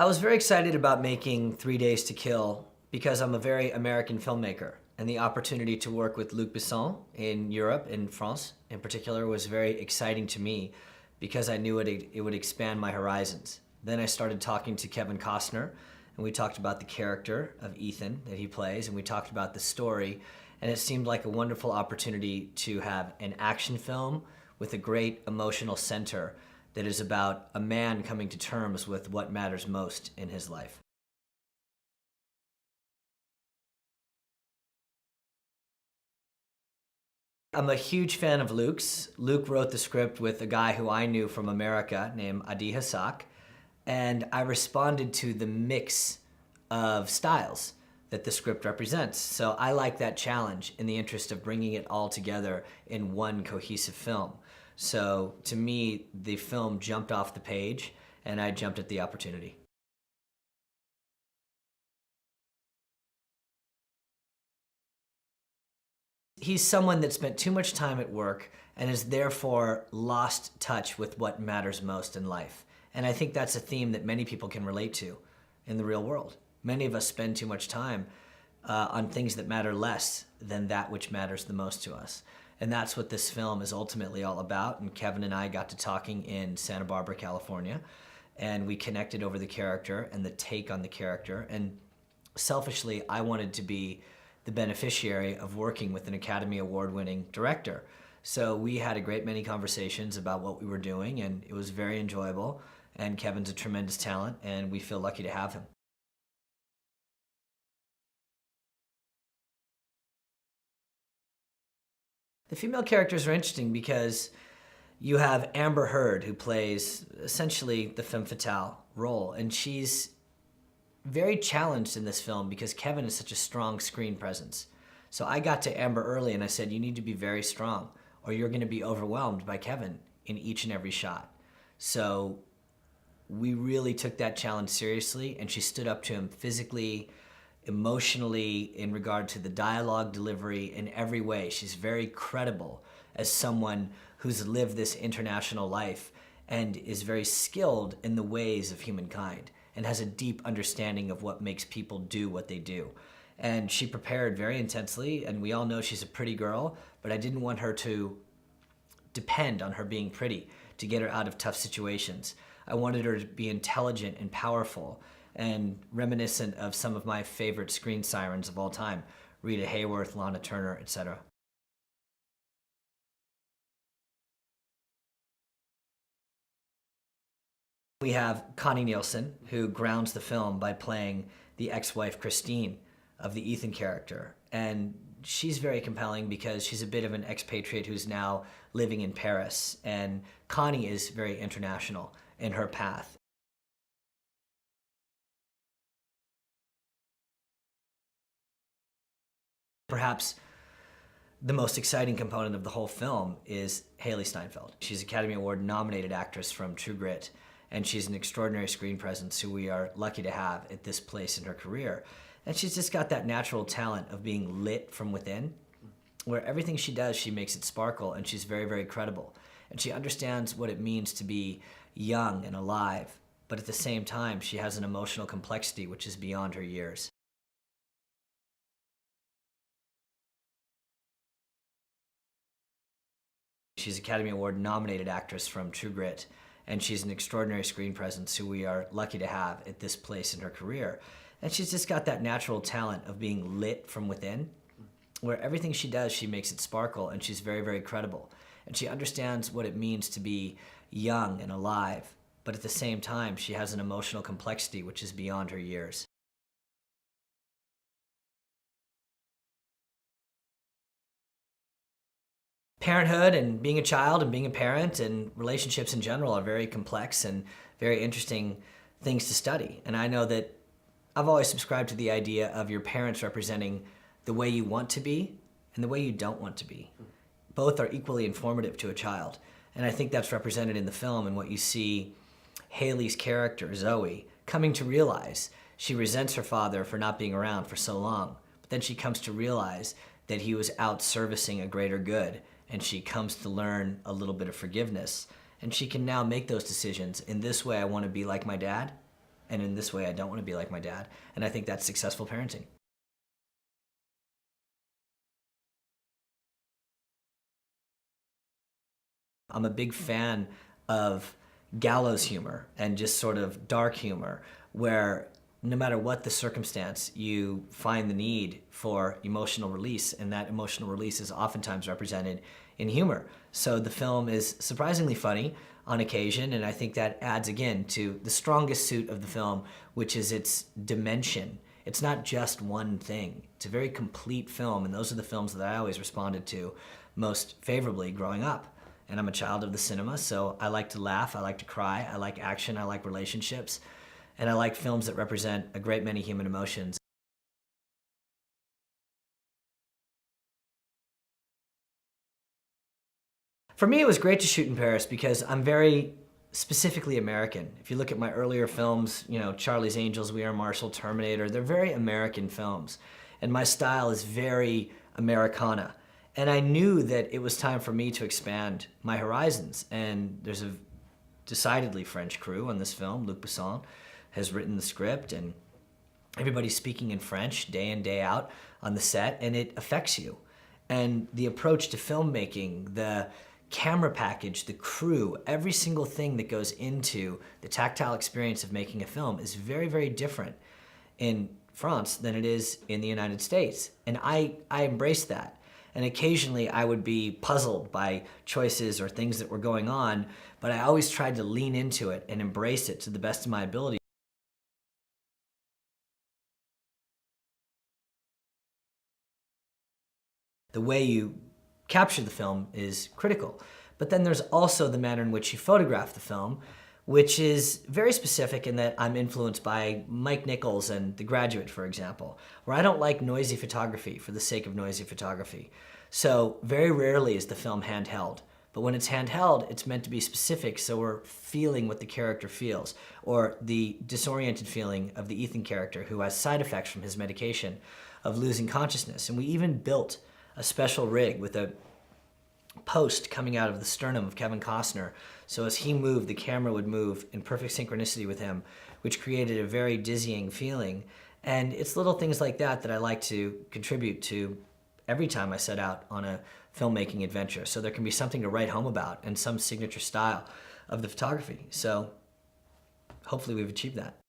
I was very excited about making 3 Days to Kill because I'm a very American filmmaker, and the opportunity to work with Luc Besson in Europe, in France in particular, was very exciting to me because I knew it would expand my horizons. Then I started talking to Kevin Costner, and we talked about the character of Ethan that he plays, and we talked about the story, and it seemed like a wonderful opportunity to have an action film with a great emotional center that is about a man coming to terms with what matters most in his life. I'm a huge fan of Luke's. Luke wrote the script with a guy who I knew from America named Adi Hassak, and I responded to the mix of styles that the script represents. So I like that challenge in the interest of bringing it all together in one cohesive film. So to me, the film jumped off the page and I jumped at the opportunity. He's someone that spent too much time at work and has therefore lost touch with what matters most in life. And I think that's a theme that many people can relate to in the real world. Many of us spend too much time on things that matter less than that which matters the most to us. And that's what this film is ultimately all about. And Kevin and I got to talking in Santa Barbara, California, and we connected over the character and the take on the character. And selfishly, I wanted to be the beneficiary of working with an Academy Award-winning director. So we had a great many conversations about what we were doing, and it was very enjoyable. And Kevin's a tremendous talent, and we feel lucky to have him. The female characters are interesting because you have Amber Heard, who plays essentially the femme fatale role, and she's very challenged in this film because Kevin is such a strong screen presence. So I got to Amber early and I said, you need to be very strong or you're going to be overwhelmed by Kevin in each and every shot. So we really took that challenge seriously, and she stood up to him physically, emotionally, in regard to the dialogue delivery, in every way. She's very credible as someone who's lived this international life and is very skilled in the ways of humankind and has a deep understanding of what makes people do what they do. And she prepared very intensely, and we all know she's a pretty girl, but I didn't want her to depend on her being pretty to get her out of tough situations. I wanted her to be intelligent and powerful and reminiscent of some of my favorite screen sirens of all time, Rita Hayworth, Lana Turner, etc. We have Connie Nielsen, who grounds the film by playing the ex-wife Christine of the Ethan character. And she's very compelling because she's a bit of an expatriate who's now living in Paris. And Connie is very international in her path. Perhaps the most exciting component of the whole film is Haley Steinfeld. She's Academy Award nominated actress from True Grit, and she's an extraordinary screen presence who we are lucky to have at this place in her career. And she's just got that natural talent of being lit from within, where everything she does, she makes it sparkle, and she's very, very credible. And she understands what it means to be young and alive, but at the same time, she has an emotional complexity which is beyond her years. She's Academy Award nominated actress from True Grit, and she's an extraordinary screen presence who we are lucky to have at this place in her career. And she's just got that natural talent of being lit from within, where everything she does, she makes it sparkle, and she's very, very credible. And she understands what it means to be young and alive, but at the same time, she has an emotional complexity which is beyond her years. Parenthood and being a child and being a parent and relationships in general are very complex and very interesting things to study. And I know that I've always subscribed to the idea of your parents representing the way you want to be and the way you don't want to be. Both are equally informative to a child. And I think that's represented in the film and what you see Haley's character, Zoe, coming to realize. She resents her father for not being around for so long, but then she comes to realize that he was out servicing a greater good, and she comes to learn a little bit of forgiveness. And she can now make those decisions. In this way, I want to be like my dad, and in this way I don't want to be like my dad. And I think that's successful parenting. I'm a big fan of gallows humor and just sort of dark humor, where no matter what the circumstance, you find the need for emotional release, and that emotional release is oftentimes represented in humor. So the film is surprisingly funny on occasion, and I think that adds again to the strongest suit of the film, which is its dimension. It's not just one thing. It's a very complete film, and those are the films that I always responded to most favorably growing up. And I'm a child of the cinema, so I like to laugh, I like to cry, I like action, I like relationships, and I like films that represent a great many human emotions. For me, it was great to shoot in Paris because I'm very specifically American. If you look at my earlier films, you know, Charlie's Angels, We Are Marshall, Terminator, they're very American films. And my style is very Americana. And I knew that it was time for me to expand my horizons. And there's a decidedly French crew on this film. Luc Besson has written the script, and everybody's speaking in French day in, day out on the set, and it affects you. And the approach to filmmaking, the camera package, the crew, every single thing that goes into the tactile experience of making a film is very, very different in France than it is in the United States. And I embrace that. And occasionally I would be puzzled by choices or things that were going on, but I always tried to lean into it and embrace it to the best of my ability. The way you capture the film is critical. But then there's also the manner in which you photograph the film, which is very specific in that I'm influenced by Mike Nichols and The Graduate, for example, where I don't like noisy photography for the sake of noisy photography. So very rarely is the film handheld. But when it's handheld, it's meant to be specific, so we're feeling what the character feels, or the disoriented feeling of the Ethan character who has side effects from his medication of losing consciousness. And we even built a special rig with a post coming out of the sternum of Kevin Costner. So as he moved, the camera would move in perfect synchronicity with him, which created a very dizzying feeling. And it's little things like that that I like to contribute to every time I set out on a filmmaking adventure. So there can be something to write home about and some signature style of the photography. So hopefully we've achieved that.